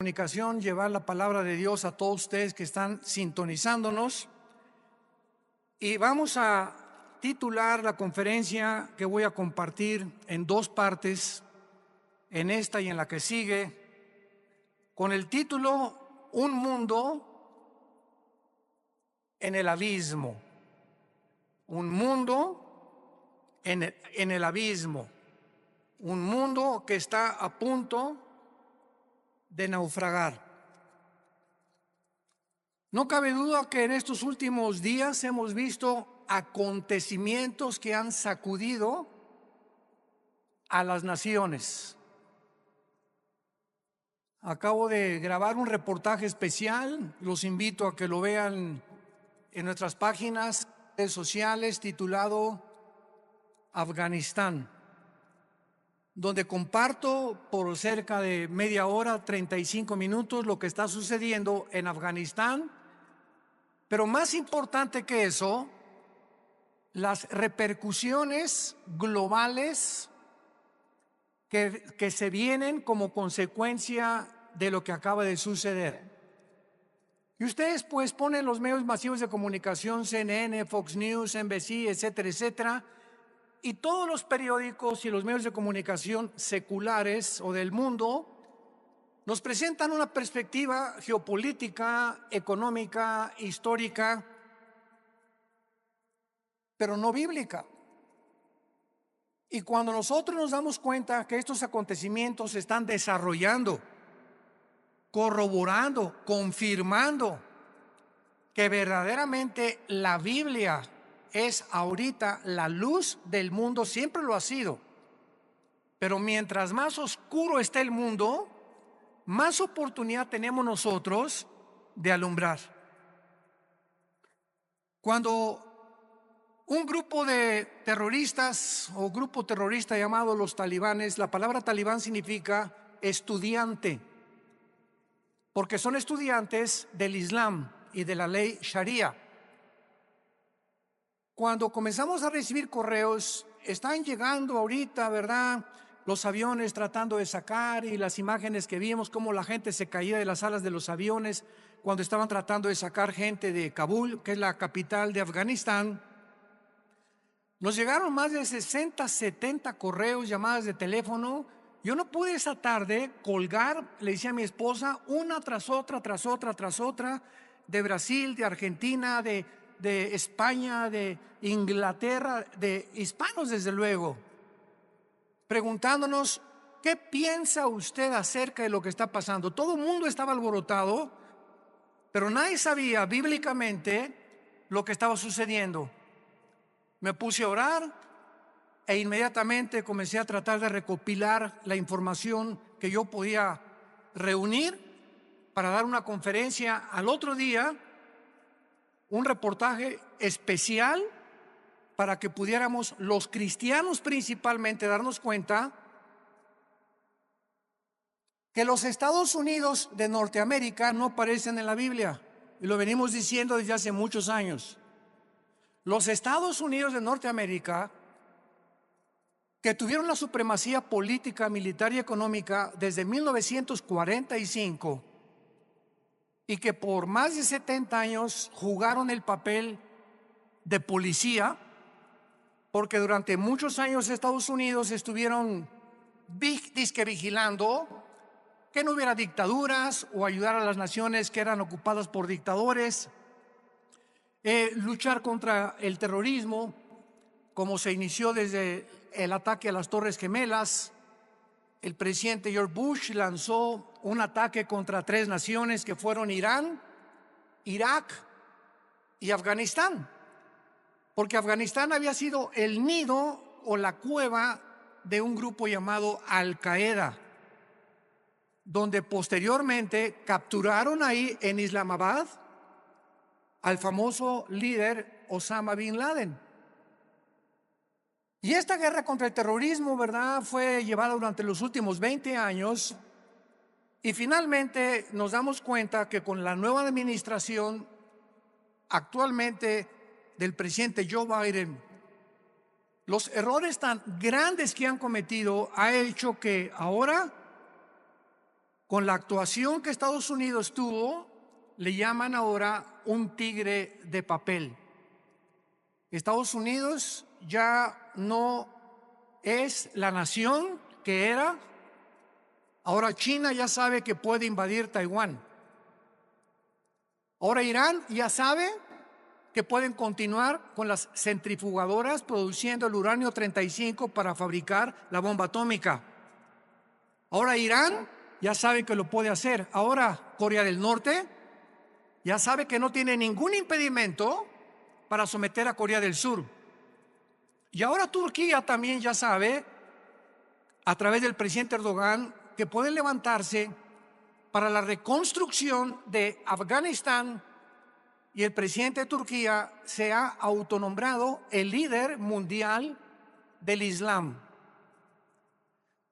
Comunicación, llevar la palabra de Dios a todos ustedes que están sintonizándonos. Y vamos a titular la conferencia que voy a compartir en dos partes, en esta y en la que sigue, con el título Un mundo en el abismo. Un mundo en el abismo. Un mundo que está a punto de naufragar. No cabe duda que en estos últimos días hemos visto acontecimientos que han sacudido a las naciones. Acabo de grabar un reportaje especial, los invito a que lo vean en nuestras páginas, redes sociales, titulado Afganistán, donde comparto por cerca de media hora, 35 minutos, lo que está sucediendo en Afganistán. Pero más importante que eso, las repercusiones globales que se vienen como consecuencia de lo que acaba de suceder. Y ustedes pues ponen los medios masivos de comunicación, CNN, Fox News, NBC, etcétera, etcétera, y todos los periódicos y los medios de comunicación seculares o del mundo nos presentan una perspectiva geopolítica, económica, histórica, pero no bíblica. Y cuando nosotros nos damos cuenta que estos acontecimientos se están desarrollando, corroborando, confirmando que verdaderamente la Biblia es ahorita la luz del mundo, siempre lo ha sido. Pero mientras más oscuro esté el mundo, más oportunidad tenemos nosotros de alumbrar. Cuando un grupo de terroristas o grupo terrorista llamado los talibanes, la palabra talibán significa estudiante, porque son estudiantes del Islam y de la ley Sharia. Cuando comenzamos a recibir correos, están llegando ahorita, ¿verdad?, los aviones tratando de sacar, y las imágenes que vimos, cómo la gente se caía de las alas de los aviones cuando estaban tratando de sacar gente de Kabul, que es la capital de Afganistán. Nos llegaron más de 60, 70 correos, llamadas de teléfono. Yo no pude esa tarde colgar, le decía a mi esposa, una tras otra, de Brasil, de Argentina, de España, de Inglaterra, de hispanos desde luego, preguntándonos, ¿qué piensa usted acerca de lo que está pasando? Todo el mundo estaba alborotado, pero nadie sabía bíblicamente lo que estaba sucediendo. Me puse a orar e inmediatamente comencé a tratar de recopilar la información que yo podía reunir para dar una conferencia al otro día, un reportaje especial para que pudiéramos los cristianos principalmente darnos cuenta que los Estados Unidos de Norteamérica no aparecen en la Biblia, y lo venimos diciendo desde hace muchos años. Los Estados Unidos de Norteamérica, que tuvieron la supremacía política, militar y económica desde 1945, y que por más de 70 años jugaron el papel de policía, porque durante muchos años Estados Unidos estuvieron disque vigilando que no hubiera dictaduras o ayudar a las naciones que eran ocupadas por dictadores, luchar contra el terrorismo, como se inició desde el ataque a las Torres Gemelas. El presidente George Bush lanzó un ataque contra 3 naciones que fueron Irán, Irak y Afganistán, porque Afganistán había sido el nido o la cueva de un grupo llamado Al-Qaeda, donde posteriormente capturaron ahí en Islamabad al famoso líder Osama Bin Laden. Y esta guerra contra el terrorismo, ¿verdad?, fue llevada durante los últimos 20 años, y finalmente nos damos cuenta que con la nueva administración actualmente del presidente Joe Biden, los errores tan grandes que han cometido ha hecho que ahora Con la actuación que Estados Unidos tuvo, le llaman ahora un tigre de papel. Estados Unidos ya no es la nación que era. Ahora China ya sabe que puede invadir Taiwán. Ahora Irán ya sabe que pueden continuar con las centrifugadoras produciendo el uranio 35 para fabricar la bomba atómica. Ahora Irán ya sabe que lo puede hacer. Ahora Corea del Norte ya sabe que no tiene ningún impedimento para someter a Corea del Sur. Y ahora Turquía también ya sabe, a través del presidente Erdogan, que pueden levantarse para la reconstrucción de Afganistán, y el presidente de Turquía se ha autonombrado el líder mundial del Islam.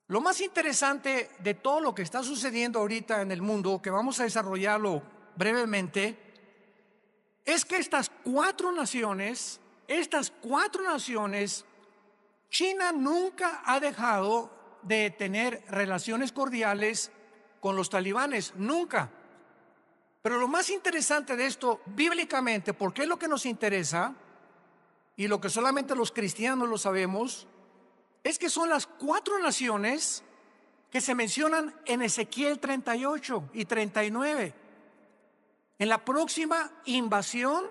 Lo más interesante de todo lo que está sucediendo ahorita en el mundo, que vamos a desarrollarlo brevemente, es que estas cuatro naciones, China nunca ha dejado de tener relaciones cordiales con los talibanes, nunca. Pero lo más interesante de esto, bíblicamente, porque es lo que nos interesa y lo que solamente los cristianos lo sabemos, es que son las cuatro naciones que se mencionan en Ezequiel 38 y 39, en la próxima invasión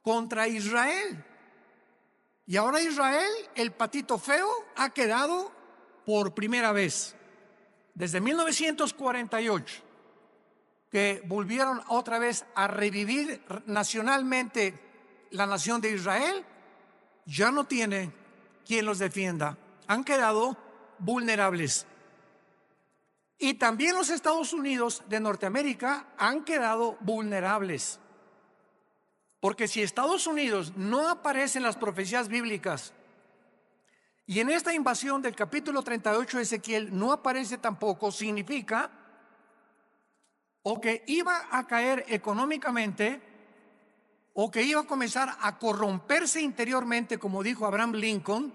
contra Israel. Y ahora Israel, el patito feo, ha quedado por primera vez desde 1948, que volvieron otra vez a revivir nacionalmente la nación de Israel. Ya no tiene quien los defienda, han quedado vulnerables. Y también los Estados Unidos de Norteamérica han quedado vulnerables, porque si Estados Unidos no aparece en las profecías bíblicas y en esta invasión del capítulo 38 de Ezequiel no aparece tampoco, significa o que iba a caer económicamente, o que iba a comenzar a corromperse interiormente, como dijo Abraham Lincoln.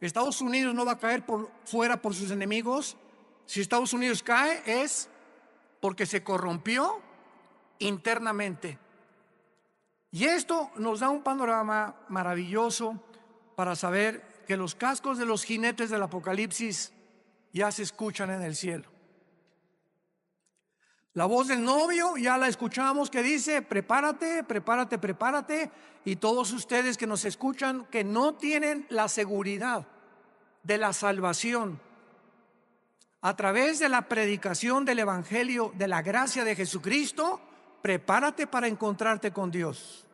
Estados Unidos no va a caer fuera por sus enemigos. Si Estados Unidos cae es porque se corrompió internamente. Y esto nos da un panorama maravilloso para saber que los cascos de los jinetes del Apocalipsis ya se escuchan en el cielo. La voz del novio ya la escuchamos, que dice: prepárate, prepárate, prepárate. Y todos ustedes que nos escuchan, que no tienen la seguridad de la salvación a través de la predicación del evangelio de la gracia de Jesucristo, prepárate para encontrarte con Dios.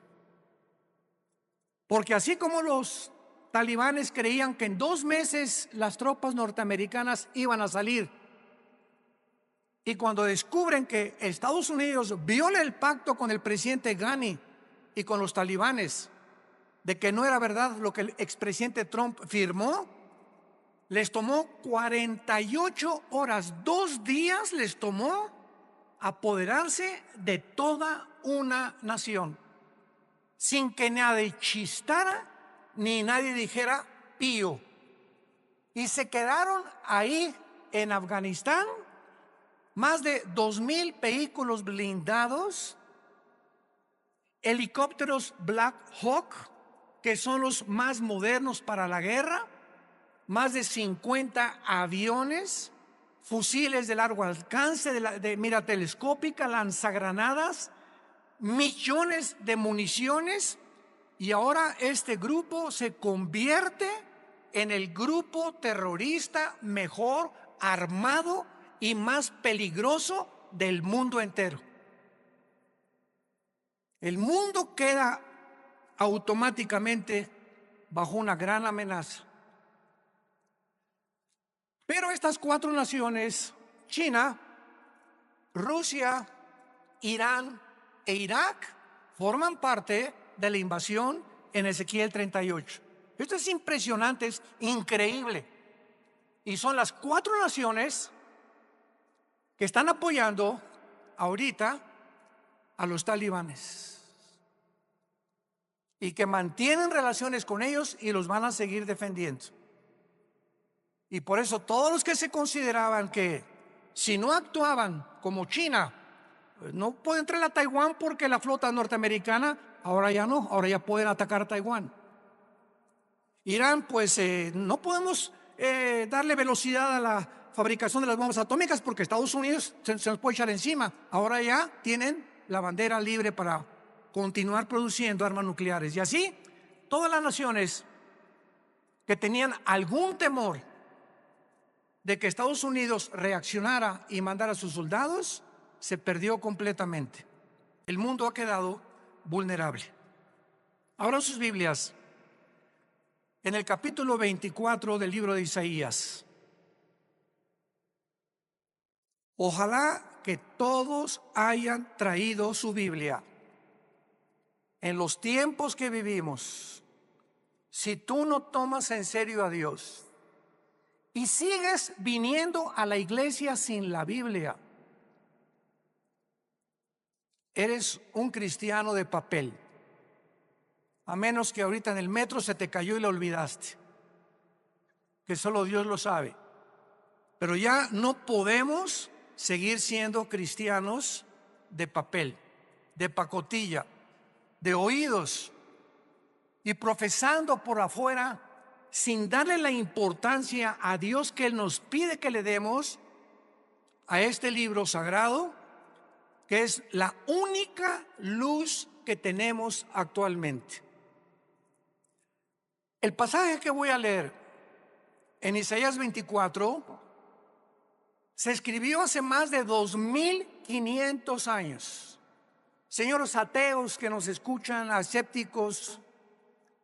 Porque así como los talibanes creían que en 2 meses las tropas norteamericanas iban a salir, y cuando descubren que Estados Unidos viola el pacto con el presidente Ghani y con los talibanes, de que no era verdad lo que el expresidente Trump firmó, les tomó 48 horas, 2 días les tomó apoderarse de toda una nación, sin que nadie chistara ni nadie dijera pío. Y se quedaron ahí en Afganistán más de 2,000 vehículos blindados, helicópteros Black Hawk, que son los más modernos para la guerra, más de 50 aviones, fusiles de largo alcance, de mira telescópica, lanzagranadas, millones de municiones. Y ahora este grupo se convierte en el grupo terrorista mejor armado y más peligroso del mundo entero. El mundo queda automáticamente bajo una gran amenaza. Pero estas 4 naciones, China, Rusia, Irán e Irak, forman parte de la invasión en Ezequiel 38. Esto es impresionante, es increíble. Y son las 4 naciones que están apoyando ahorita a los talibanes y que mantienen relaciones con ellos y los van a seguir defendiendo. Y por eso todos los que se consideraban que si no actuaban como China, no puede entrar a Taiwán porque la flota norteamericana, ahora ya no, ahora ya pueden atacar a Taiwán. Irán, pues no podemos darle velocidad a la fabricación de las bombas atómicas porque Estados Unidos se nos puede echar encima. Ahora ya tienen la bandera libre para continuar produciendo armas nucleares. Y así, todas las naciones que tenían algún temor de que Estados Unidos reaccionara y mandara a sus soldados, se perdió completamente. El mundo ha quedado vulnerable. Ahora sus Biblias, en el capítulo 24 del libro de Isaías. Ojalá que todos hayan traído su Biblia. En los tiempos que vivimos, si tú no tomas en serio a Dios y sigues viniendo a la iglesia sin la Biblia, eres un cristiano de papel. A menos que ahorita en el metro se te cayó y la olvidaste, que solo Dios lo sabe. Pero ya no podemos seguir siendo cristianos de papel, de pacotilla, de oídos y profesando por afuera sin darle la importancia a Dios que Él nos pide que le demos a este libro sagrado, que es la única luz que tenemos actualmente. El pasaje que voy a leer en Isaías 24 se escribió hace más de 2500 años. Señores ateos que nos escuchan, escépticos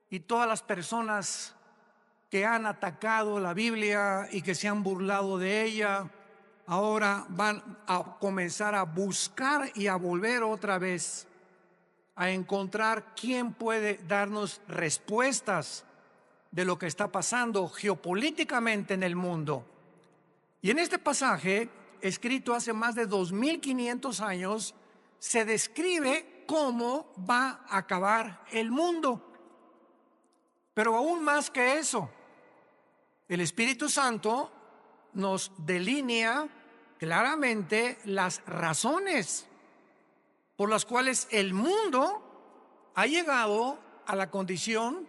y todas las personas que han atacado la Biblia y que se han burlado de ella, ahora van a comenzar a buscar y a volver otra vez a encontrar quién puede darnos respuestas de lo que está pasando geopolíticamente en el mundo. Y en este pasaje, escrito hace más de 2500 años, se describe cómo va a acabar el mundo. Pero aún más que eso, el Espíritu Santo nos delinea claramente las razones por las cuales el mundo ha llegado a la condición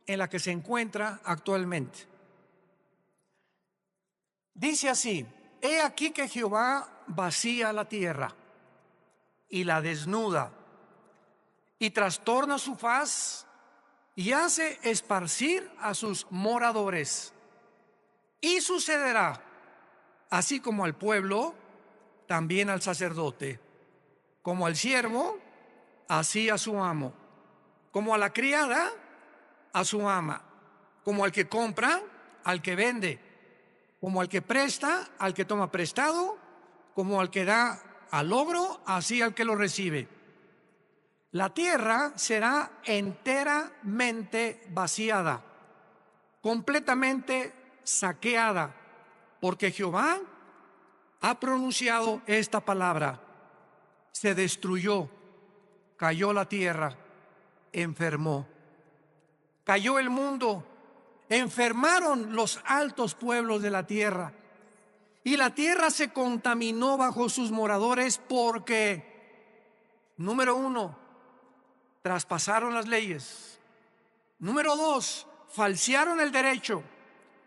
en la que se encuentra actualmente. Dice así: he aquí que Jehová vacía la tierra y la desnuda, y trastorna su faz y hace esparcir a sus moradores. Y sucederá, así como al pueblo, también al sacerdote, como al siervo, así a su amo, como a la criada, a su ama, como al que compra, al que vende, como al que presta, al que toma prestado, como al que da al logro, así al que lo recibe. La tierra será enteramente vaciada, completamente saqueada, porque Jehová ha pronunciado esta palabra: se destruyó, cayó la tierra, enfermó. Cayó el mundo, enfermaron los altos pueblos de la tierra, y la tierra se contaminó bajo sus moradores porque, número uno, traspasaron las leyes. Número dos, falsearon el derecho.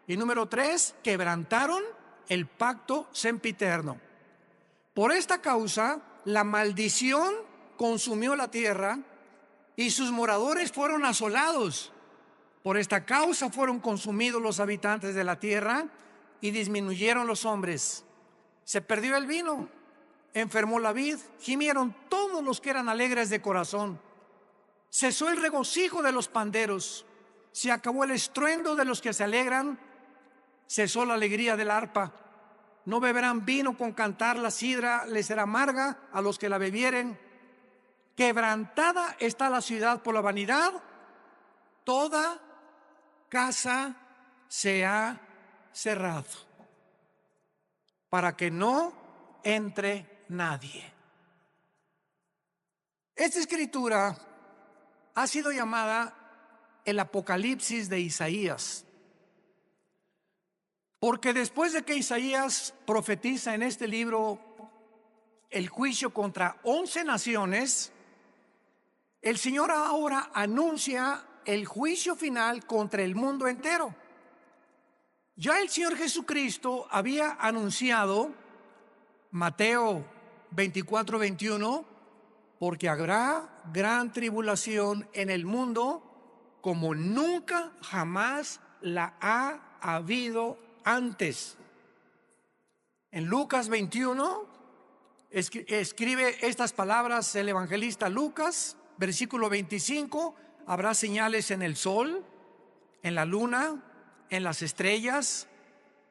Y número tres, quebrantaron el pacto sempiterno. Por esta causa, la maldición consumió la tierra y sus moradores fueron asolados. Por esta causa fueron consumidos los habitantes de la tierra y disminuyeron los hombres. Se perdió el vino, enfermó la vid, gimieron todos los que eran alegres de corazón. Cesó el regocijo de los panderos, se acabó el estruendo de los que se alegran, cesó la alegría del arpa. No beberán vino con cantar, la sidra les será amarga a los que la bebieren. Quebrantada está la ciudad por la vanidad, toda casa se ha cerrado, para que no entre nadie. Esta escritura ha sido llamada el Apocalipsis de Isaías, Porque después de que Isaías profetiza en este libro el juicio contra 11 naciones, el Señor ahora anuncia el juicio final contra el mundo entero. Ya el Señor Jesucristo había anunciado, Mateo 24:21, porque habrá gran tribulación en el mundo como nunca jamás la ha habido antes. En Lucas 21 escribe estas palabras el evangelista Lucas, versículo 25: habrá señales en el sol, en la luna, en las estrellas,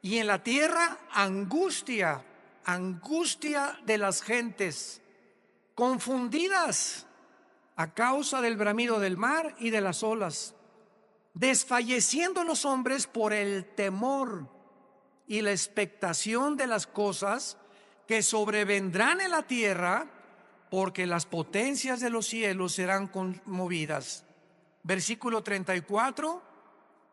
y en la tierra angustia de las gentes, confundidas a causa del bramido del mar y de las olas, desfalleciendo los hombres por el temor y la expectación de las cosas que sobrevendrán en la tierra, porque las potencias de los cielos serán conmovidas. Versículo 34: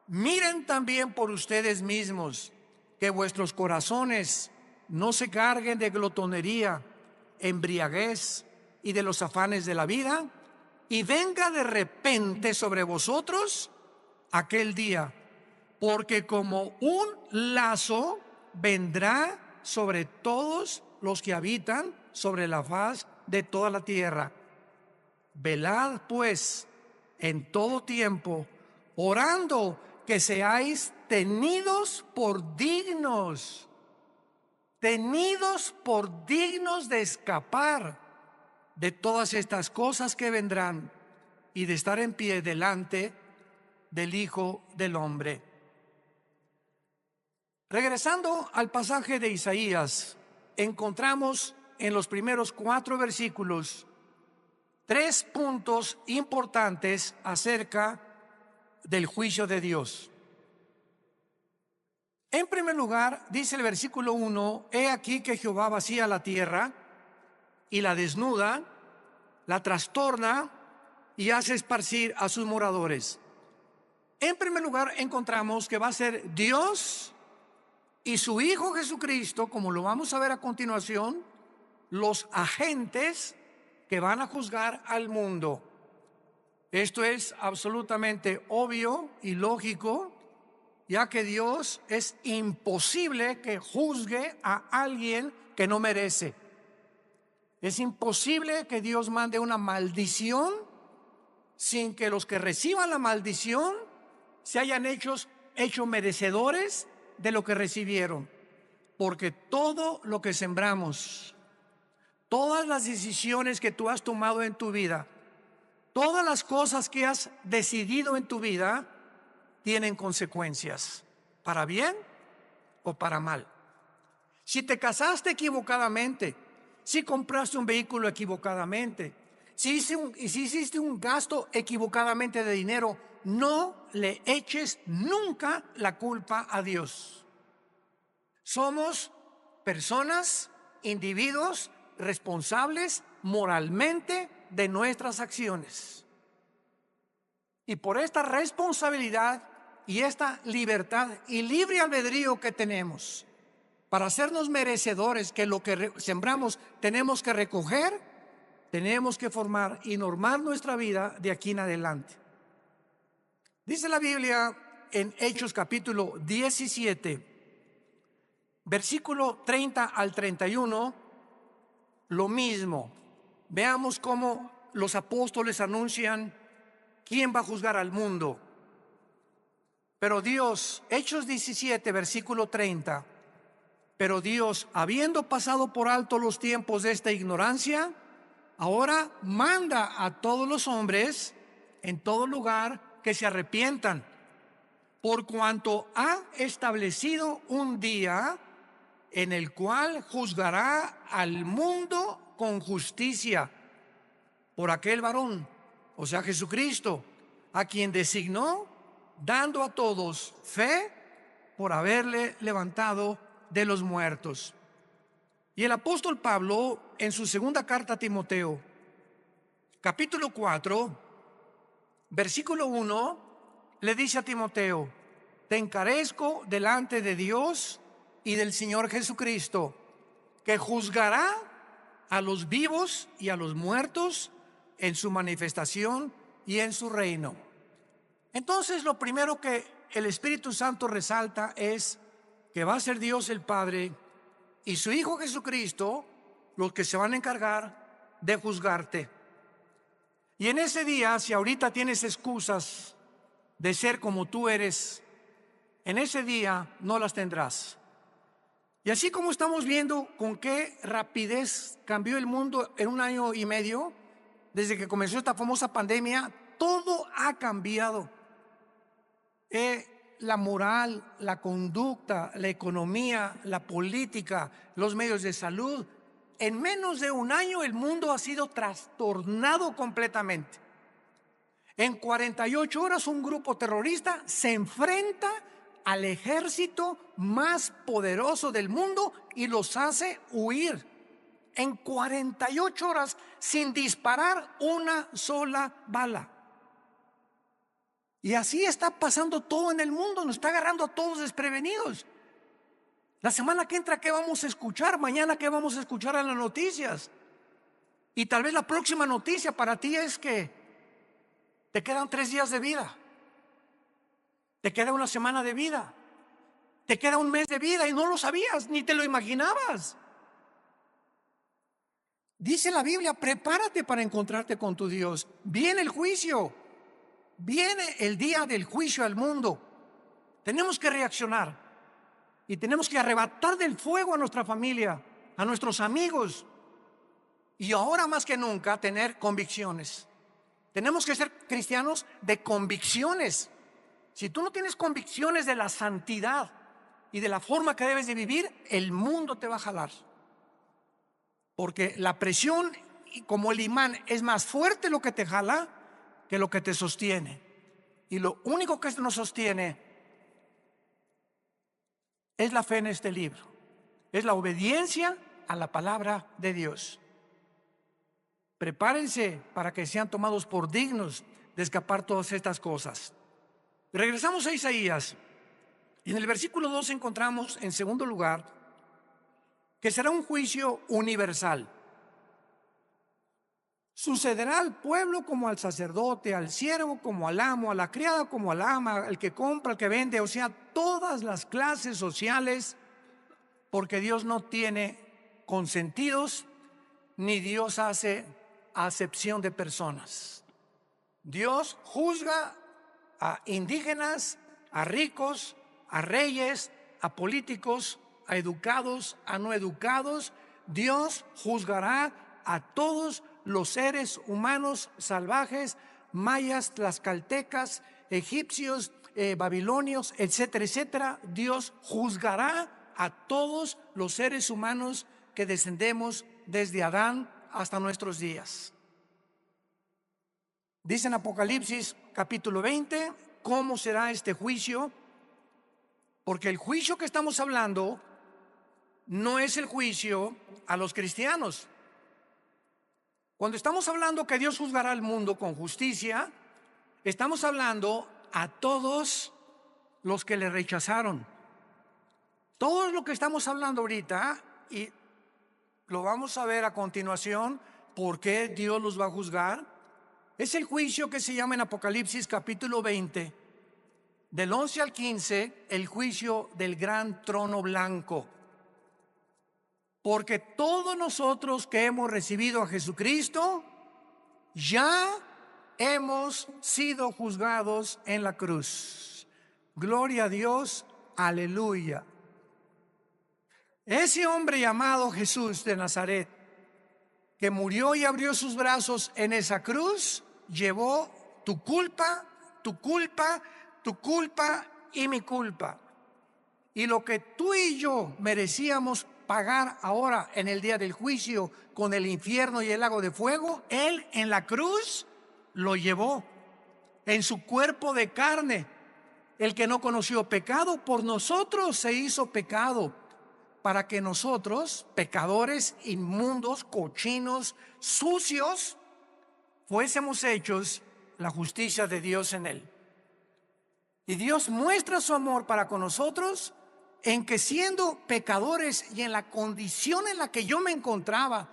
miren también por ustedes mismos, que vuestros corazones no se carguen de glotonería, embriaguez y de los afanes de la vida, y venga de repente sobre vosotros aquel día, porque como un lazo vendrá sobre todos los que habitan sobre la faz de toda la tierra. Velad pues en todo tiempo, orando que seáis tenidos por dignos de escapar de todas estas cosas que vendrán y de estar en pie delante del Hijo del Hombre. Regresando al pasaje de Isaías, encontramos en los primeros 4 versículos 3 puntos importantes acerca del juicio de Dios. En primer lugar, dice el versículo 1: he aquí que Jehová vacía la tierra y la desnuda, la trastorna y hace esparcir a sus moradores. En primer lugar, encontramos que va a ser Dios y su Hijo Jesucristo, como lo vamos a ver a continuación, los agentes que van a juzgar al mundo. Esto es absolutamente obvio y lógico, ya que Dios es imposible que juzgue a alguien que no merece. Es imposible que Dios mande una maldición sin que los que reciban la maldición se hayan hecho merecedores de lo que recibieron. Porque todo lo que sembramos, todas las decisiones que tú has tomado en tu vida, todas las cosas que has decidido en tu vida, tienen consecuencias, para bien o para mal. Si te casaste equivocadamente, si compraste un vehículo equivocadamente, si hiciste un gasto equivocadamente de dinero, no le eches nunca la culpa a Dios. Somos personas, individuos responsables moralmente de nuestras acciones. Y por esta responsabilidad y esta libertad y libre albedrío que tenemos para hacernos merecedores que lo que sembramos tenemos que recoger, tenemos que formar y normar nuestra vida de aquí en adelante. Dice la Biblia en Hechos capítulo 17, versículo 30 al 31, lo mismo. Veamos cómo los apóstoles anuncian quién va a juzgar al mundo. Pero Dios, Hechos 17, versículo 30, pero Dios, habiendo pasado por alto los tiempos de esta ignorancia, ahora manda a todos los hombres en todo lugar que se arrepientan, por cuanto ha establecido un día en el cual juzgará al mundo con justicia por aquel varón, o sea Jesucristo, a quien designó, dando a todos fe por haberle levantado de los muertos. Y el apóstol Pablo, en su segunda carta a Timoteo, capítulo 4, versículo 1, le dice a Timoteo: te encarezco delante de Dios y del Señor Jesucristo, que juzgará a los vivos y a los muertos en su manifestación y en su reino. Entonces, lo primero que el Espíritu Santo resalta es que va a ser Dios el Padre y su Hijo Jesucristo los que se van a encargar de juzgarte. Y en ese día, si ahorita tienes excusas de ser como tú eres, en ese día no las tendrás. Y así como estamos viendo con qué rapidez cambió el mundo en 1 año y medio, desde que comenzó esta famosa pandemia, todo ha cambiado. La moral, la conducta, la economía, la política, los medios de salud. En menos de 1 año el mundo ha sido trastornado completamente. En 48 horas un grupo terrorista se enfrenta al ejército más poderoso del mundo y los hace huir. En 48 horas sin disparar una sola bala. Y así está pasando todo en el mundo, nos está agarrando a todos desprevenidos. La semana que entra, ¿qué vamos a escuchar? Mañana, ¿qué vamos a escuchar en las noticias? Y tal vez la próxima noticia para ti es que te quedan 3 días de vida, te queda 1 semana de vida, te queda 1 mes de vida y no lo sabías, ni te lo imaginabas. Dice la Biblia, prepárate para encontrarte con tu Dios. Viene el juicio, viene el día del juicio al mundo. Tenemos que reaccionar y tenemos que arrebatar del fuego a nuestra familia, a nuestros amigos, y ahora más que nunca tener convicciones. Tenemos que ser cristianos de convicciones. Si tú no tienes convicciones de la santidad y de la forma que debes de vivir, el mundo te va a jalar. Porque la presión, como el imán, es más fuerte lo que te jala que lo que te sostiene. Y lo único que nos sostiene es la fe en este libro, es la obediencia a la palabra de Dios. Prepárense para que sean tomados por dignos de escapar todas estas cosas. Regresamos a Isaías. Y en el versículo 2 encontramos, en segundo lugar, que será un juicio universal. Sucederá al pueblo como al sacerdote, al siervo como al amo, a la criada como al ama, al que compra, al que vende, o sea, todas las clases sociales, porque Dios no tiene consentidos, ni Dios hace acepción de personas. Dios juzga a indígenas, a ricos, a reyes, a políticos, a educados, a no educados. Dios juzgará a todos los seres humanos salvajes, mayas, tlaxcaltecas, egipcios, babilonios, etcétera, etcétera. Dios juzgará a todos los seres humanos que descendemos desde Adán hasta nuestros días. Dice en Apocalipsis capítulo 20 cómo será este juicio, porque el juicio que estamos hablando no es el juicio a los cristianos. Cuando estamos hablando que Dios juzgará al mundo con justicia, estamos hablando a todos los que le rechazaron. Todo lo que estamos hablando ahorita, y lo vamos a ver a continuación, por qué Dios los va a juzgar, es el juicio que se llama en Apocalipsis capítulo 20, del 11 al 15, el juicio del gran trono blanco. Porque todos nosotros que hemos recibido a Jesucristo, ya hemos sido juzgados en la cruz. Gloria a Dios, aleluya. Ese hombre llamado Jesús de Nazaret, que murió y abrió sus brazos en esa cruz, llevó tu culpa, tu culpa, tu culpa y mi culpa. Y lo que tú y yo merecíamos pagar ahora en el día del juicio con el infierno y el lago de fuego, Él en la cruz lo llevó en su cuerpo de carne. El que no conoció pecado, por nosotros se hizo pecado, para que nosotros, pecadores, inmundos, cochinos, sucios, fuésemos hechos la justicia de Dios en Él. Y Dios muestra su amor para con nosotros en que, siendo pecadores y en la condición en la que yo me encontraba,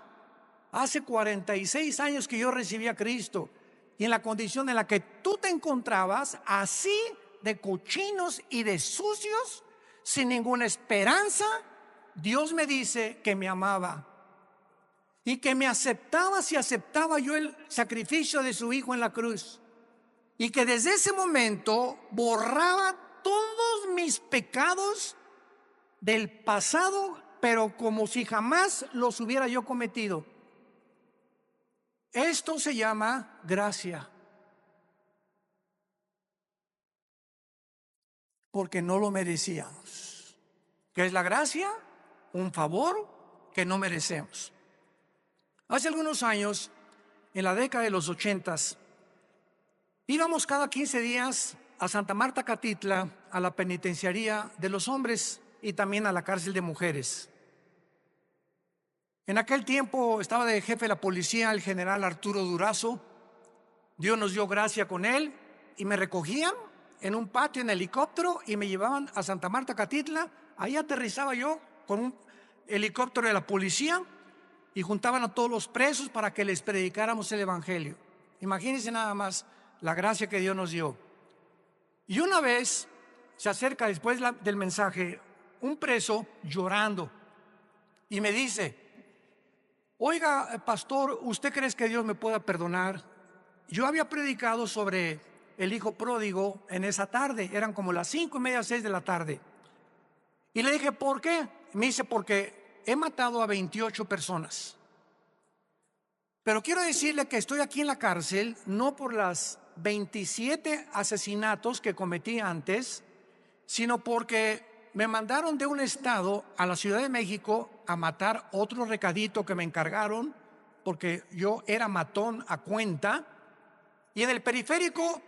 hace 46 años que yo recibí a Cristo, y en la condición en la que tú te encontrabas, así de cochinos y de sucios, sin ninguna esperanza, Dios me dice que me amaba y que me aceptaba si aceptaba yo el sacrificio de su Hijo en la cruz, y que desde ese momento borraba todos mis pecados del pasado, pero como si jamás los hubiera yo cometido. Esto se llama gracia, porque no lo merecíamos. ¿Qué es la gracia? Un favor que no merecemos. Hace algunos años, en la década de los 80s, íbamos cada 15 días a Santa Marta Catitla, a la penitenciaría de los hombres y también a la cárcel de mujeres. En aquel tiempo estaba de jefe de la policía el general Arturo Durazo. Dios nos dio gracia con él y me recogían en un patio en helicóptero y me llevaban a Santa Marta Catitla. Ahí aterrizaba yo con un helicóptero de la policía y juntaban a todos los presos para que les predicáramos el evangelio. Imagínense nada más la gracia que Dios nos dio. Y una vez se acerca, después del mensaje, un preso llorando y me dice: oiga, pastor, ¿usted cree que Dios me pueda perdonar? Yo había predicado sobre el hijo pródigo en esa tarde, eran como las 5:30, 6 de la tarde. Y le dije: ¿por qué? Me dice: porque he matado a 28 personas. Pero quiero decirle que estoy aquí en la cárcel no por las 27 asesinatos que cometí antes, sino porque me mandaron de un estado a la Ciudad de México a matar otro recadito que me encargaron, porque yo era matón a cuenta, y en el periférico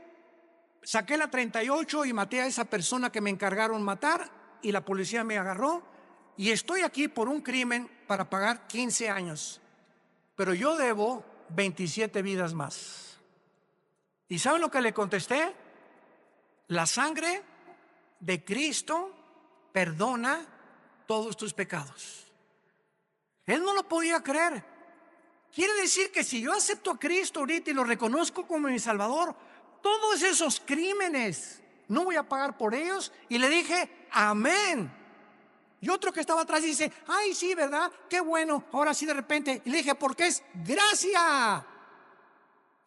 saqué la 38 y maté a esa persona que me encargaron matar, y la policía me agarró, y estoy aquí por un crimen para pagar 15 años, pero yo debo 27 vidas más. ¿Y saben lo que le contesté? La sangre de Cristo perdona todos tus pecados. Él no lo podía creer. Quiere decir que si yo acepto a Cristo ahorita y lo reconozco como mi Salvador, todos esos crímenes no voy a pagar por ellos. Y le dije: amén. Y otro que estaba atrás dice: ay, sí, ¿verdad? Qué bueno. Ahora sí, de repente. Y le dije: porque es gracia.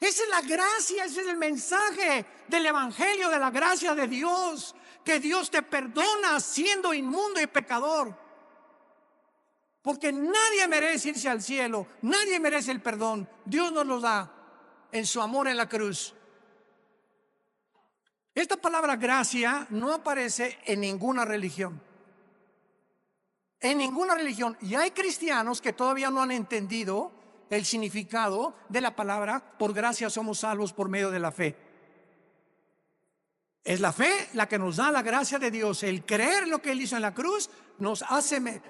Esa es la gracia, ese es el mensaje del evangelio, de la gracia de Dios, que Dios te perdona siendo inmundo y pecador. Porque nadie merece irse al cielo, nadie merece el perdón. Dios nos lo da en su amor en la cruz. Esta palabra gracia no aparece en ninguna religión. En ninguna religión. Y hay cristianos que todavía no han entendido el significado de la palabra: por gracia somos salvos por medio de la fe. Es la fe la que nos da la gracia de Dios. El creer lo que Él hizo en la cruz nos hace,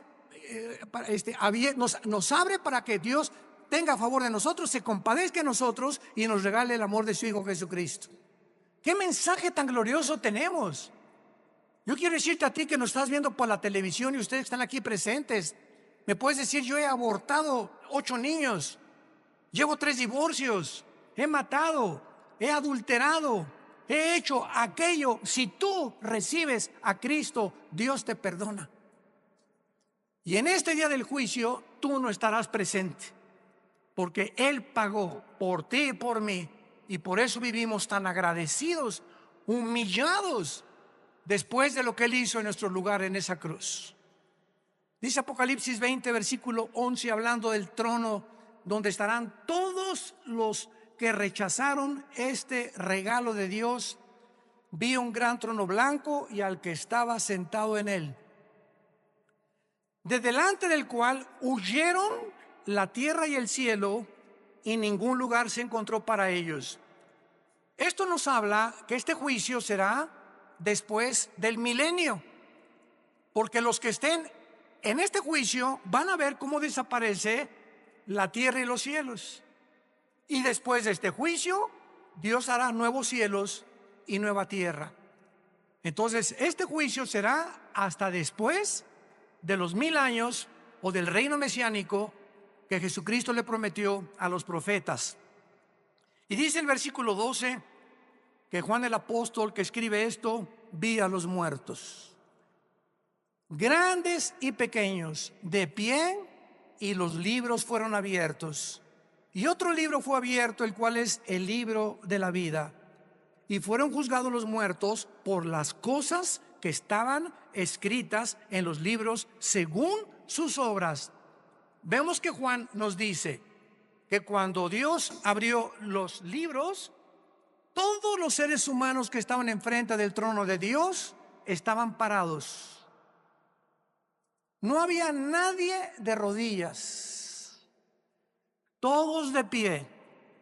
nos abre para que Dios tenga a favor de nosotros, se compadezca de nosotros y nos regale el amor de su Hijo Jesucristo. ¡Qué mensaje tan glorioso tenemos! Yo quiero decirte a ti que nos estás viendo por la televisión y ustedes están aquí presentes. Me puedes decir: yo he abortado 8 niños, llevo 3 divorcios, he matado, he adulterado, he hecho aquello. Si tú recibes a Cristo, Dios te perdona. Y en este día del juicio tú no estarás presente, porque Él pagó por ti y por mí. Y por eso vivimos tan agradecidos, humillados, después de lo que Él hizo en nuestro lugar en esa cruz. Dice Apocalipsis 20, versículo 11, hablando del trono donde estarán todos los que rechazaron este regalo de Dios: vi un gran trono blanco y al que estaba sentado en él, de delante del cual huyeron la tierra y el cielo, y ningún lugar se encontró para ellos. Esto nos habla que este juicio será después del milenio, porque los que estén en este juicio van a ver cómo desaparece la tierra y los cielos. Y después de este juicio, Dios hará nuevos cielos y nueva tierra. Entonces, este juicio será hasta después de los 1000 años o del reino mesiánico que Jesucristo le prometió a los profetas. Y dice el versículo 12 que Juan el apóstol que escribe esto, vi a los muertos, grandes y pequeños, de pie, y los libros fueron abiertos. Y otro libro fue abierto, el cual es el libro de la vida. Y fueron juzgados los muertos por las cosas que estaban escritas en los libros según sus obras. Vemos que Juan nos dice que cuando Dios abrió los libros, todos los seres humanos que estaban enfrente del trono de Dios estaban parados. No había nadie de rodillas, todos de pie.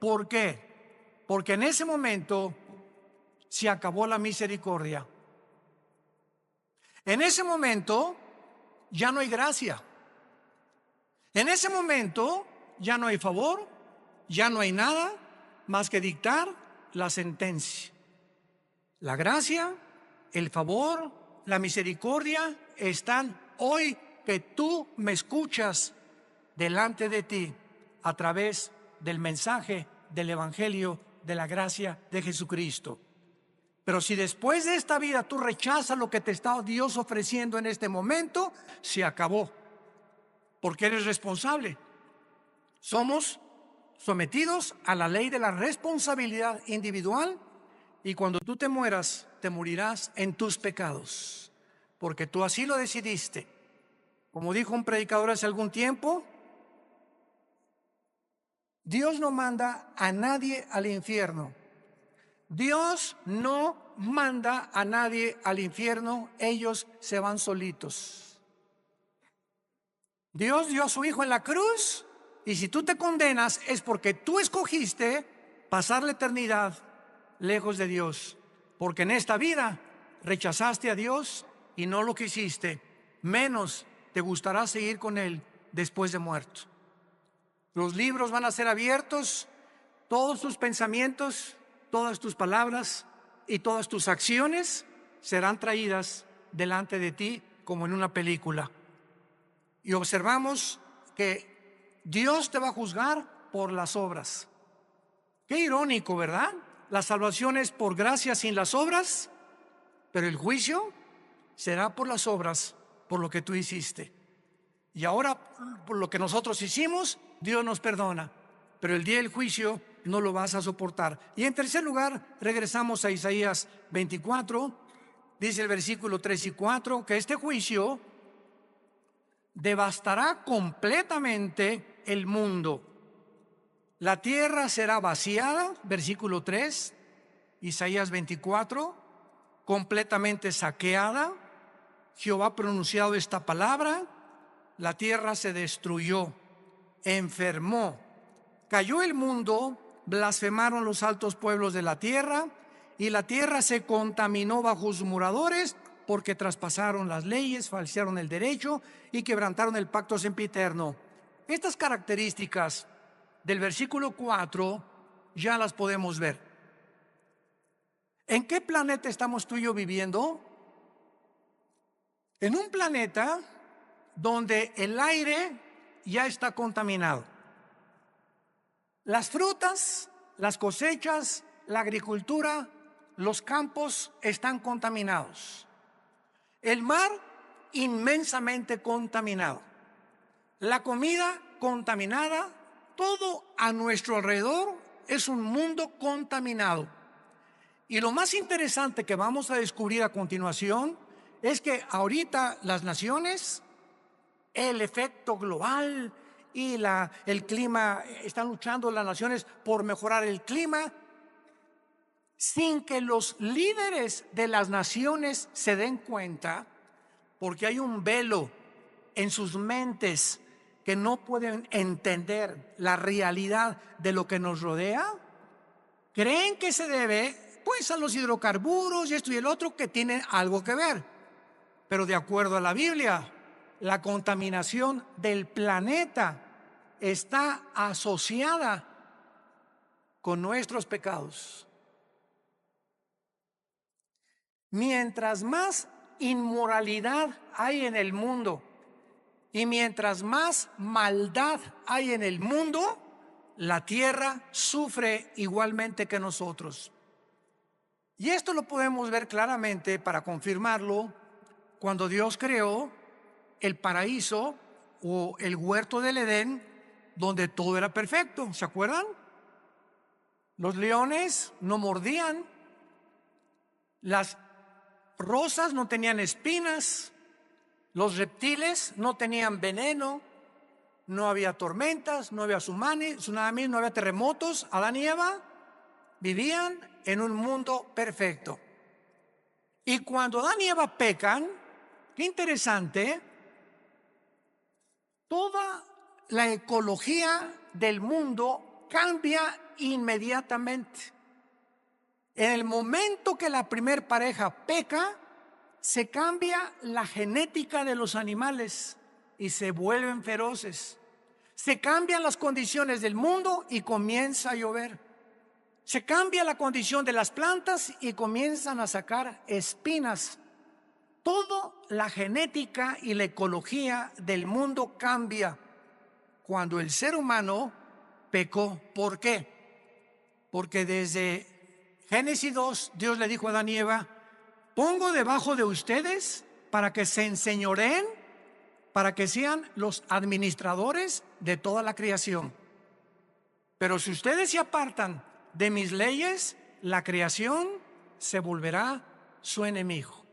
¿Por qué? Porque en ese momento se acabó la misericordia. En ese momento ya no hay gracia. En ese momento ya no hay favor, ya no hay nada más que dictar la sentencia. La gracia, el favor, la misericordia están hoy que tú me escuchas delante de ti a través del mensaje del Evangelio de la gracia de Jesucristo. Pero si después de esta vida tú rechazas lo que te está Dios ofreciendo en este momento, se acabó, porque eres responsable. Somos sometidos a la ley de la responsabilidad individual, y cuando tú te mueras, te morirás en tus pecados, porque tú así lo decidiste. Como dijo un predicador hace algún tiempo, Dios no manda a nadie al infierno. Dios no manda a nadie al infierno, ellos se van solitos. Dios dio a su Hijo en la cruz, y si tú te condenas es porque tú escogiste pasar la eternidad lejos de Dios, porque en esta vida rechazaste a Dios y no lo quisiste, menos te gustará seguir con Él después de muerto. Los libros van a ser abiertos, todos tus pensamientos, todas tus palabras y todas tus acciones serán traídas delante de ti como en una película. Y observamos que Dios te va a juzgar por las obras. Qué irónico, ¿verdad? La salvación es por gracia sin las obras, pero el juicio será por las obras, por lo que tú hiciste. Y ahora, por lo que nosotros hicimos, Dios nos perdona, pero el día del juicio no lo vas a soportar. Y en tercer lugar, regresamos a Isaías 24, dice el versículo 3 y 4, que este juicio devastará completamente el mundo. La tierra será vaciada, versículo 3, Isaías 24, completamente saqueada. Jehová ha pronunciado esta palabra: la tierra se destruyó, enfermó, cayó el mundo, blasfemaron los altos pueblos de la tierra, y la tierra se contaminó bajo sus moradores, porque traspasaron las leyes, falsearon el derecho y quebrantaron el pacto sempiterno. Estas características del versículo 4 ya las podemos ver. ¿En qué planeta estamos tú y yo viviendo? En un planeta donde el aire ya está contaminado. Las frutas, las cosechas, la agricultura, los campos están contaminados. El mar inmensamente contaminado. La comida contaminada. Todo a nuestro alrededor es un mundo contaminado. Y lo más interesante que vamos a descubrir a continuación es que ahorita las naciones, el efecto global y el clima, están luchando las naciones por mejorar el clima, sin que los líderes de las naciones se den cuenta, porque hay un velo en sus mentes que no pueden entender la realidad de lo que nos rodea. Creen que se debe pues a los hidrocarburos y esto y el otro, que tienen algo que ver. Pero de acuerdo a la Biblia, la contaminación del planeta está asociada con nuestros pecados. Mientras más inmoralidad hay en el mundo y mientras más maldad hay en el mundo, la tierra sufre igualmente que nosotros. Y esto lo podemos ver claramente para confirmarlo cuando Dios creó el paraíso o el huerto del Edén, donde todo era perfecto. ¿Se acuerdan? Los leones no mordían, las rosas no tenían espinas, los reptiles no tenían veneno, no había tormentas, no había tsunamis, no había terremotos. Adán y Eva vivían en un mundo perfecto. Y cuando Adán y Eva pecan, qué interesante, toda la ecología del mundo cambia inmediatamente. En el momento que la primer pareja peca, se cambia la genética de los animales y se vuelven feroces. Se cambian las condiciones del mundo y comienza a llover. Se cambia la condición de las plantas y comienzan a sacar espinas. Toda la genética y la ecología del mundo cambia cuando el ser humano pecó. ¿Por qué? Porque desde Génesis 2, Dios le dijo a Adán y Eva: pongo debajo de ustedes para que se enseñoreen, para que sean los administradores de toda la creación. Pero si ustedes se apartan de mis leyes, la creación se volverá su enemigo.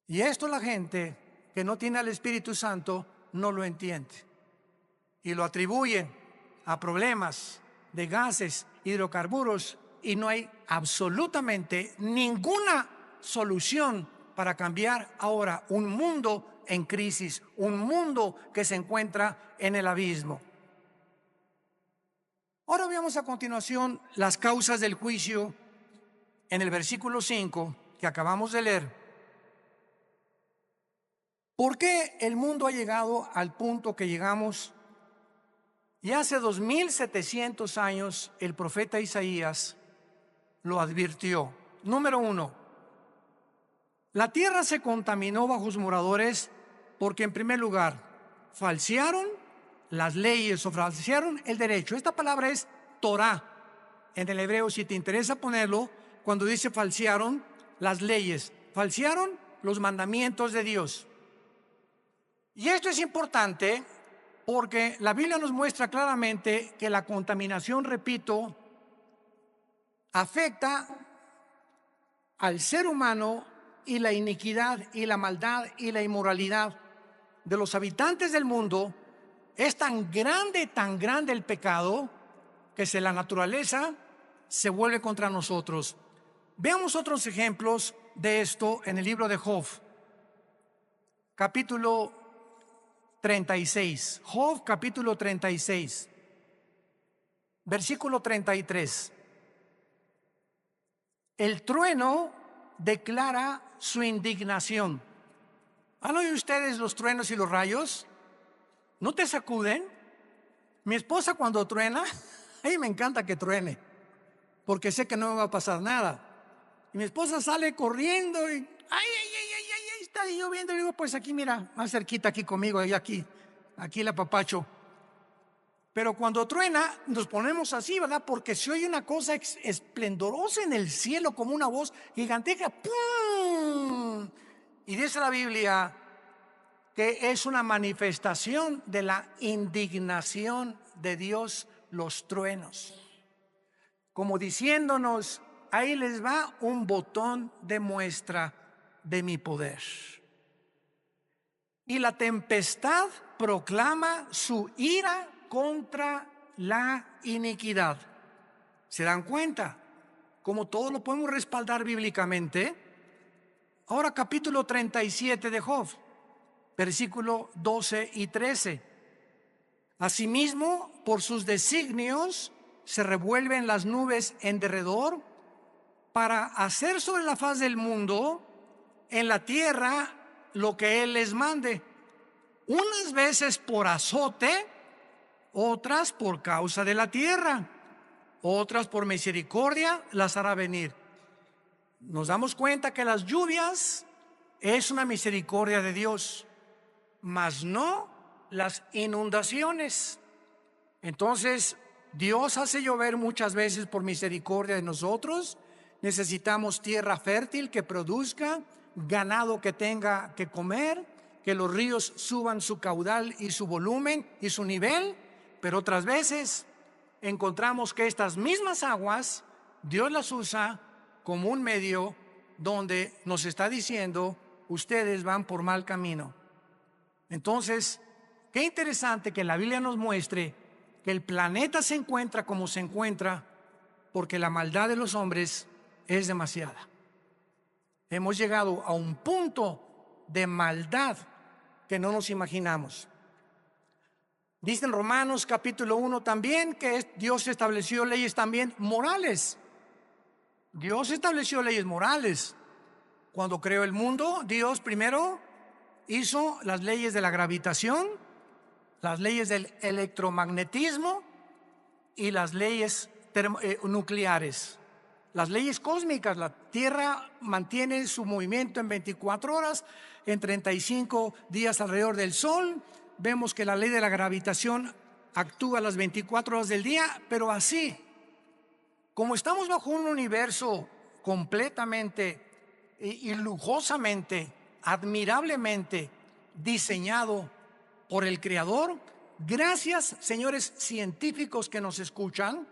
Y esto la gente que no tiene al Espíritu Santo no lo entiende. Y lo atribuye a problemas de gases, hidrocarburos, y no hay absolutamente ninguna solución para cambiar ahora un mundo en crisis, un mundo que se encuentra en el abismo. Ahora veamos a continuación las causas del juicio en el versículo 5 que acabamos de leer. ¿Por qué el mundo ha llegado al punto que llegamos? Y hace 2700 años el profeta Isaías lo advirtió. Número 1, la tierra se contaminó bajo sus moradores porque, en primer lugar, falsearon las leyes o falsearon el derecho. Esta palabra es Torah en el hebreo, si te interesa ponerlo, cuando dice falsearon las leyes, falsearon los mandamientos de Dios. Y esto es importante porque la Biblia nos muestra claramente que la contaminación, repito, afecta al ser humano, y la iniquidad y la maldad y la inmoralidad de los habitantes del mundo es tan grande el pecado, que la naturaleza se vuelve contra nosotros. Veamos otros ejemplos de esto en el libro de Job, capítulo 36. Job, capítulo 36, versículo 33. El trueno declara su indignación. ¿Han oído ustedes los truenos y los rayos? ¿No te sacuden? Mi esposa, cuando truena, a mí me encanta que truene, porque sé que no me va a pasar nada. Y mi esposa sale corriendo y está lloviendo. Y digo, pues aquí, mira, más cerquita aquí conmigo, y aquí la apapacho. Pero cuando truena, nos ponemos así, ¿verdad? Porque se oye una cosa esplendorosa en el cielo, como una voz gigantesca. ¡Pum! Y dice la Biblia que es una manifestación de la indignación de Dios, los truenos. Como diciéndonos, ahí les va un botón de muestra de mi poder. Y la tempestad proclama su ira contra la iniquidad. ¿Se dan cuenta? Como todo lo podemos respaldar bíblicamente. Ahora capítulo 37 de Job, versículo 12 y 13. Asimismo, por sus designios se revuelven las nubes en derredor, para hacer sobre la faz del mundo, en la tierra, lo que Él les mande. Unas veces por azote, otras por causa de la tierra, otras por misericordia las hará venir. nos damos cuenta que las lluvias es una misericordia de Dios, mas no las inundaciones. Entonces, Dios hace llover muchas veces por misericordia de nosotros. Necesitamos tierra fértil que produzca, ganado que tenga que comer, que los ríos suban su caudal y su volumen y su nivel. Pero otras veces encontramos que estas mismas aguas Dios las usa como un medio donde nos está diciendo: ustedes van por mal camino. Entonces, qué interesante que la Biblia nos muestre que el planeta se encuentra como se encuentra porque la maldad de los hombres es demasiada. Hemos llegado a un punto de maldad que no nos imaginamos. Dice en Romanos capítulo 1 también que Dios estableció leyes también morales. Dios estableció leyes morales. Cuando creó el mundo, Dios primero hizo las leyes de la gravitación, las leyes del electromagnetismo y las leyes nucleares. Las leyes cósmicas: la Tierra mantiene su movimiento en 24 horas, en 35 días alrededor del Sol. Vemos que la ley de la gravitación actúa las 24 horas del día, pero así, como estamos bajo un universo completamente y lujosamente, admirablemente diseñado por el Creador, gracias, señores científicos que nos escuchan,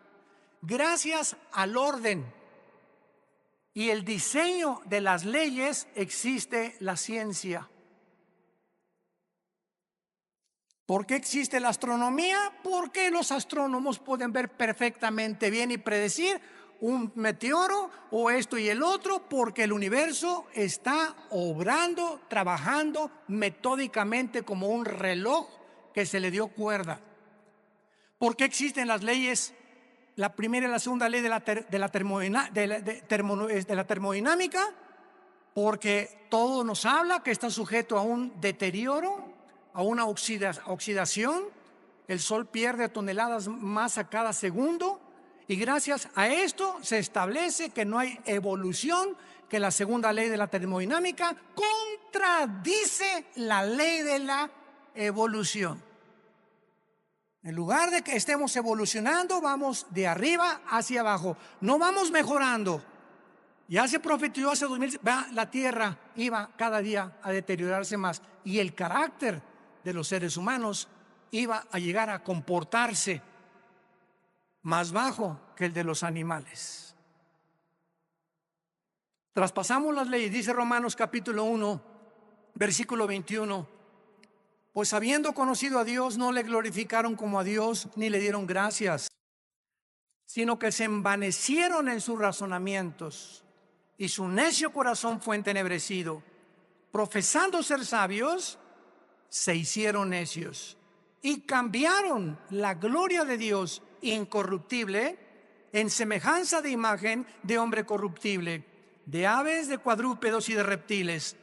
gracias al orden y el diseño de las leyes existe la ciencia. ¿Por qué existe la astronomía? Porque los astrónomos pueden ver perfectamente bien y predecir un meteoro o esto y el otro, porque el universo está obrando, trabajando metódicamente como un reloj que se le dio cuerda. ¿Por qué existen las leyes? La primera y la segunda ley de la termodinámica, porque todo nos habla que está sujeto a un deterioro, a una oxidación. El Sol pierde toneladas masa cada segundo, y gracias a esto se establece que no hay evolución, que la segunda ley de la termodinámica contradice la ley de la evolución. En lugar de que estemos evolucionando, vamos de arriba hacia abajo, no vamos mejorando. Ya se profetizó hace 2000, la tierra iba cada día a deteriorarse más, y el carácter de los seres humanos iba a llegar a comportarse más bajo que el de los animales. Traspasamos las leyes. Dice Romanos capítulo 1, versículo 21: pues habiendo conocido a Dios, no le glorificaron como a Dios, ni le dieron gracias, sino que se envanecieron en sus razonamientos, y su necio corazón fue entenebrecido. Profesando ser sabios, se hicieron necios, y cambiaron la gloria de Dios incorruptible en semejanza de imagen de hombre corruptible, de aves, de cuadrúpedos y de reptiles,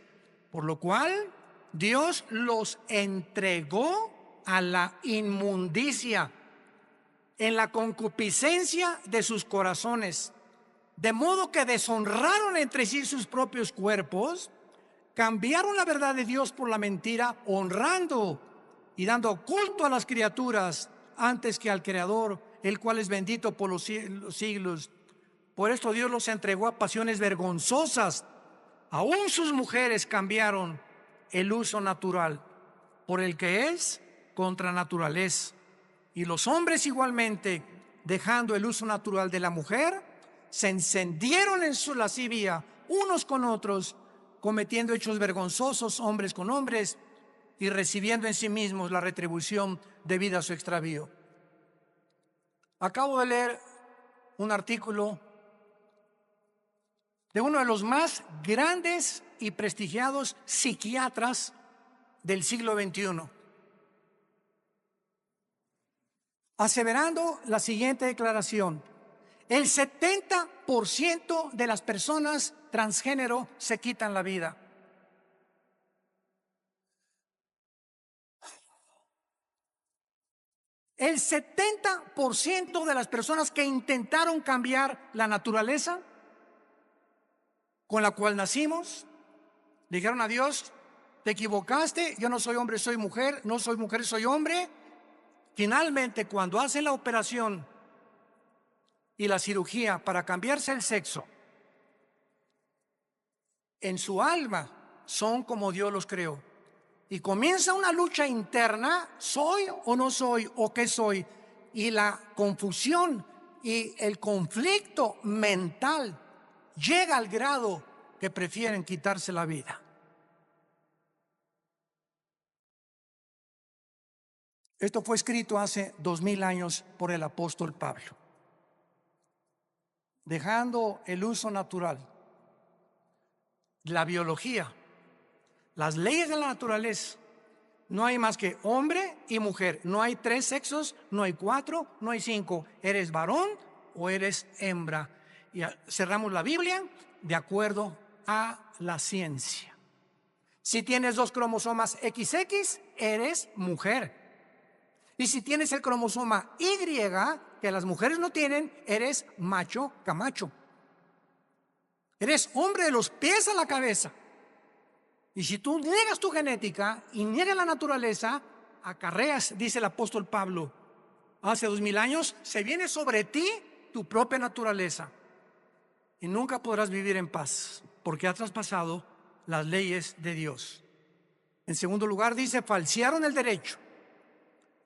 por lo cual Dios los entregó a la inmundicia en la concupiscencia de sus corazones, de modo que deshonraron entre sí sus propios cuerpos, cambiaron la verdad de Dios por la mentira, honrando y dando culto a las criaturas antes que al Creador, el cual es bendito por los siglos. Por esto Dios los entregó a pasiones vergonzosas. Aún sus mujeres cambiaron el uso natural por el que es contra naturaleza, y los hombres igualmente, dejando el uso natural de la mujer, se encendieron en su lascivia unos con otros, cometiendo hechos vergonzosos hombres con hombres, y recibiendo en sí mismos la retribución debida a su extravío. Acabo de leer un artículo de uno de los más grandes y prestigiados psiquiatras del siglo XXI, aseverando la siguiente declaración: el 70% de las personas transgénero se quitan la vida. El 70% de las personas que intentaron cambiar la naturaleza con la cual nacimos. Dijeron a Dios: te equivocaste, yo no soy hombre, soy mujer, no soy mujer, soy hombre. Finalmente, cuando hacen la operación y la cirugía para cambiarse el sexo, en su alma son como Dios los creó. Y comienza una lucha interna: ¿soy o no soy? ¿O qué soy? Y la confusión y el conflicto mental llega al grado que prefieren quitarse la vida. Esto fue escrito hace 2000 años por el apóstol Pablo. Dejando el uso natural, la biología, las leyes de la naturaleza, no hay más que hombre y mujer. No hay 3 sexos, no hay 4, no hay 5. Eres varón o eres hembra. Y cerramos la Biblia de acuerdo a la ciencia. Si tienes 2 cromosomas XX, eres mujer. Y si tienes el cromosoma Y, que las mujeres no tienen, eres macho camacho. Eres hombre de los pies a la cabeza. Y si tú niegas tu genética y niegas la naturaleza, acarreas, dice el apóstol Pablo, hace 2000 años, se viene sobre ti tu propia naturaleza. Y nunca podrás vivir en paz, porque has traspasado las leyes de Dios. En segundo lugar, dice: falsearon el derecho.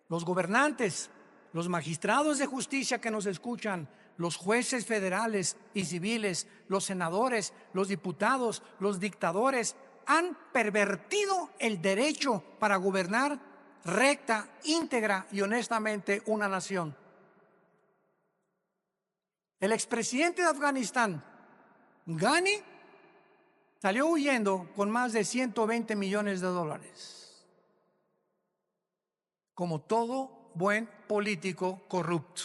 Los gobernantes, los magistrados de justicia que nos escuchan, los jueces federales y civiles, los senadores, los diputados, los dictadores, han pervertido el derecho para gobernar recta, íntegra y honestamente una nación. El expresidente de Afganistán, Ghani, salió huyendo con más de $120 millones, como todo buen político corrupto.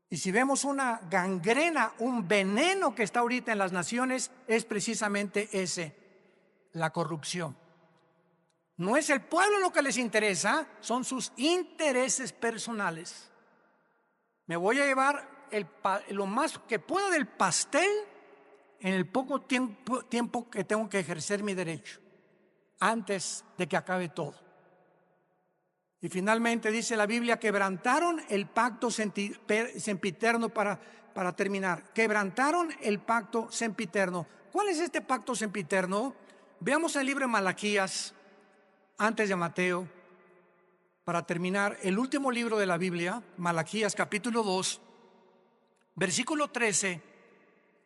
Y si vemos una gangrena, un veneno que está ahorita en las naciones, es precisamente ese: la corrupción. No es el pueblo lo que les interesa, son sus intereses personales. Me voy a llevar lo más que pueda del pastel en el poco tiempo que tengo que ejercer mi derecho, antes de que acabe todo. Y finalmente dice la Biblia: quebrantaron el pacto sempiterno. Para terminar, quebrantaron el pacto sempiterno. ¿Cuál es este pacto sempiterno? Veamos el libro de Malaquías, antes de Mateo, para terminar, el último libro de la Biblia, Malaquías capítulo 2, versículo 13,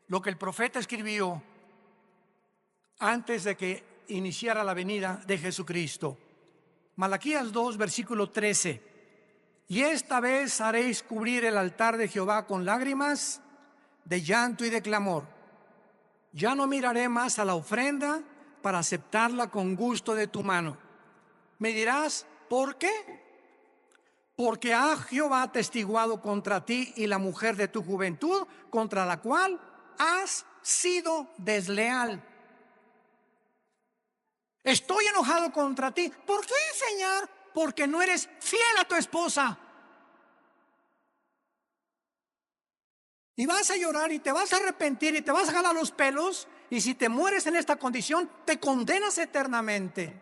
lo que el profeta escribió antes de que iniciara la venida de Jesucristo. Malaquías 2, versículo 13: y esta vez haréis cubrir el altar de Jehová con lágrimas, de llanto y de clamor. Ya no miraré más a la ofrenda para aceptarla con gusto de tu mano. Me dirás: ¿por qué? Porque ha Jehová atestiguado contra ti y la mujer de tu juventud, contra la cual has sido desleal. Estoy enojado contra ti. ¿Por qué, Señor? Porque no eres fiel a tu esposa. Y vas a llorar y te vas a arrepentir y te vas a jalar los pelos. Y si te mueres en esta condición, te condenas eternamente.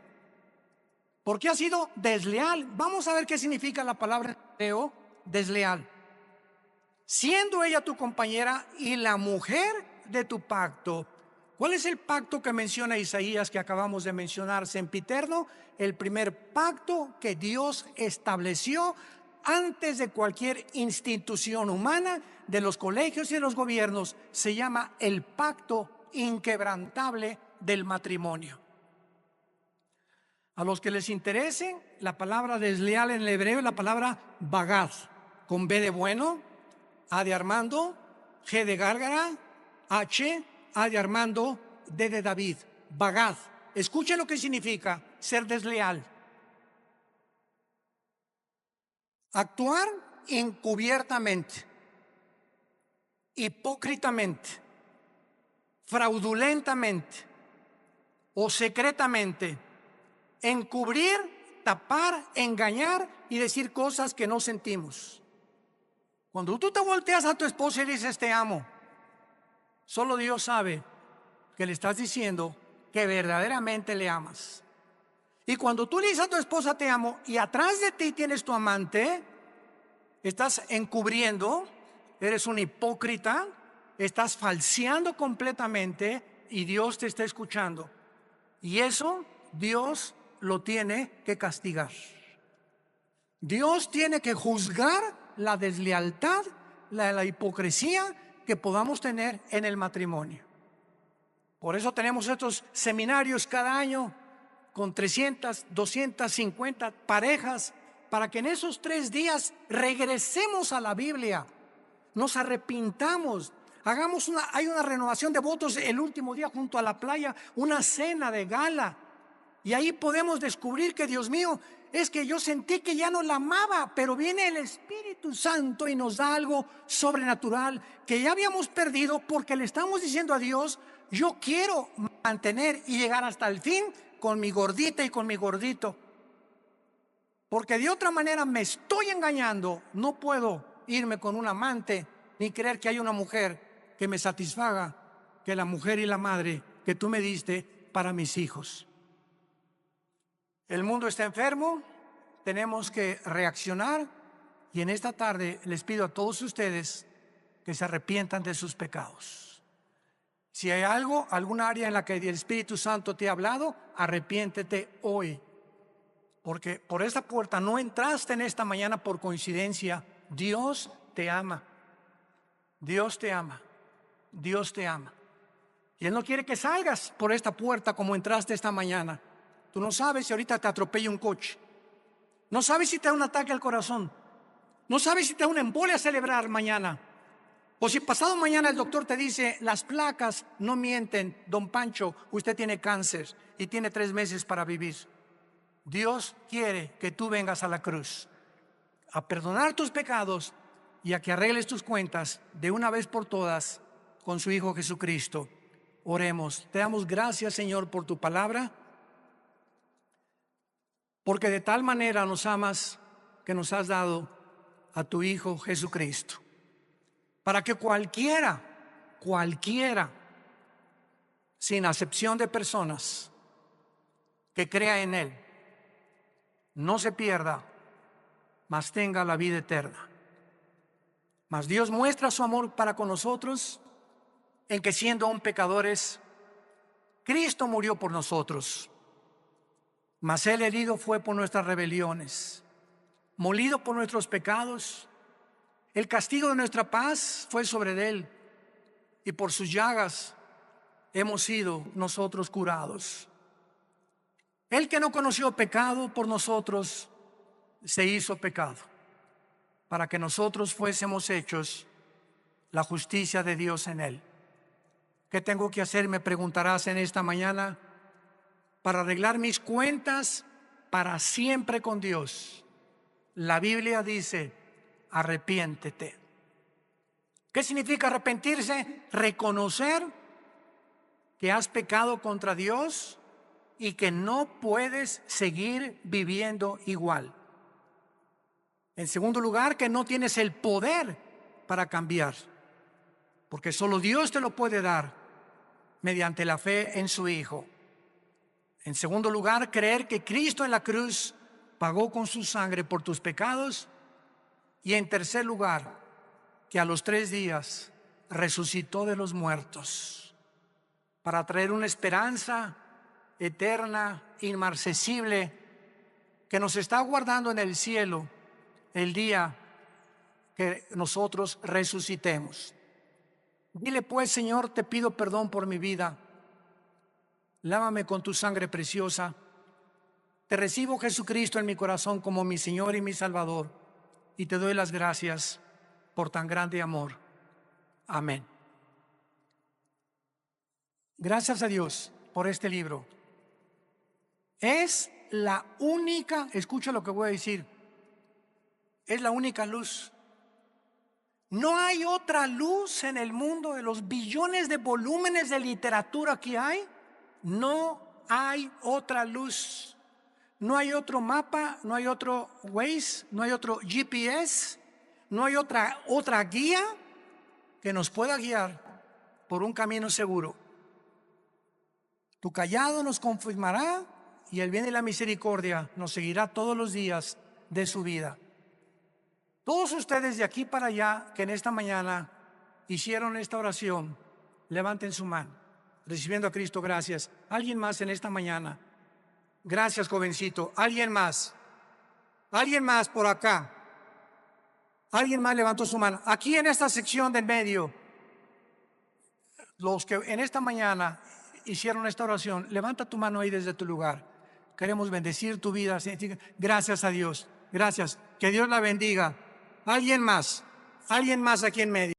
Porque has sido desleal. Vamos a ver qué significa la palabra hebreo, desleal. Siendo ella tu compañera y la mujer de tu pacto. ¿Cuál es el pacto que menciona Isaías, que acabamos de mencionar, sempiterno? El primer pacto que Dios estableció antes de cualquier institución humana, de los colegios y de los gobiernos. Se llama el pacto inquebrantable del matrimonio. A los que les interese, la palabra desleal en el hebreo es la palabra bagad, con B de bueno, A de Armando, G de Gárgara, H, A de Armando, D de David. Bagad. Escuche lo que significa ser desleal. Actuar encubiertamente, hipócritamente, fraudulentamente o secretamente, encubrir, tapar, engañar y decir cosas que no sentimos. Cuando tú te volteas a tu esposa y dices: te amo, solo Dios sabe que le estás diciendo que verdaderamente le amas. Y cuando tú le dices a tu esposa te amo y atrás de ti tienes tu amante, estás encubriendo, eres un hipócrita, estás falseando completamente y Dios te está escuchando. Y eso Dios lo tiene que castigar. Dios tiene que juzgar la deslealtad, la hipocresía que podamos tener en el matrimonio. Por eso tenemos estos seminarios cada año con 300, 250 parejas, para que en esos 3 días regresemos a la Biblia, nos arrepintamos, hay una renovación de votos el último día junto a la playa, una cena de gala. Y ahí podemos descubrir que, Dios mío, es que yo sentí que ya no la amaba, pero viene el Espíritu Santo y nos da algo sobrenatural que ya habíamos perdido, porque le estamos diciendo a Dios: yo quiero mantener y llegar hasta el fin con mi gordita y con mi gordito, porque de otra manera me estoy engañando. No puedo irme con un amante ni creer que hay una mujer que me satisfaga, que la mujer y la madre que tú me diste para mis hijos. El mundo está enfermo, tenemos que reaccionar, y en esta tarde les pido a todos ustedes que se arrepientan de sus pecados. Si hay alguna área en la que el Espíritu Santo te ha hablado, arrepiéntete hoy, porque por esta puerta no entraste en esta mañana por coincidencia. Dios te ama, Dios te ama, Dios te ama, y Él no quiere que salgas por esta puerta como entraste esta mañana. Tú no sabes si ahorita te atropella un coche, no sabes si te da un ataque al corazón, no sabes si te da una embolia cerebral mañana, o si pasado mañana el doctor te dice: las placas no mienten, don Pancho, usted tiene cáncer y tiene 3 meses para vivir. Dios quiere que tú vengas a la cruz a perdonar tus pecados y a que arregles tus cuentas de una vez por todas con su Hijo Jesucristo. Oremos. Te damos gracias, Señor, por tu palabra, porque de tal manera nos amas que nos has dado a tu Hijo Jesucristo, para que cualquiera, sin acepción de personas, que crea en Él, no se pierda, mas tenga la vida eterna. Mas Dios muestra su amor para con nosotros en que, siendo aún pecadores, Cristo murió por nosotros. Mas Él herido fue por nuestras rebeliones, molido por nuestros pecados. El castigo de nuestra paz fue sobre Él, y por sus llagas hemos sido nosotros curados. El que no conoció pecado, por nosotros se hizo pecado, para que nosotros fuésemos hechos la justicia de Dios en Él. ¿Qué tengo que hacer?, me preguntarás en esta mañana, para arreglar mis cuentas para siempre con Dios. La Biblia dice: arrepiéntete. ¿Qué significa arrepentirse? Reconocer que has pecado contra Dios y que no puedes seguir viviendo igual. En segundo lugar, que no tienes el poder para cambiar, porque solo Dios te lo puede dar mediante la fe en su Hijo. En segundo lugar, creer que Cristo en la cruz pagó con su sangre por tus pecados. Y en tercer lugar, que a los 3 días resucitó de los muertos para traer una esperanza eterna, inmarcesible, que nos está aguardando en el cielo el día que nosotros resucitemos. Dile pues: Señor, te pido perdón por mi vida, lávame con tu sangre preciosa. Te recibo, Jesucristo, en mi corazón como mi Señor y mi Salvador, y te doy las gracias por tan grande amor. Amén. Gracias a Dios por este libro. Es la única, escucha lo que voy a decir, es la única luz. No hay otra luz en el mundo. De los billones de volúmenes de literatura que hay, no hay otra luz. No hay otro mapa, no hay otro Waze, no hay otro GPS, no hay otra guía que nos pueda guiar por un camino seguro. Tu cayado nos confirmará y el bien y la misericordia nos seguirá todos los días de su vida. Todos ustedes de aquí para allá que en esta mañana hicieron esta oración, levanten su mano, recibiendo a Cristo, gracias. ¿Alguien más en esta mañana? Gracias, jovencito. ¿Alguien más? ¿Alguien más por acá? ¿Alguien más levantó su mano? Aquí en esta sección del medio, los que en esta mañana hicieron esta oración, levanta tu mano ahí desde tu lugar. Queremos bendecir tu vida. Gracias a Dios. Gracias. Que Dios la bendiga. ¿Alguien más? ¿Alguien más aquí en medio?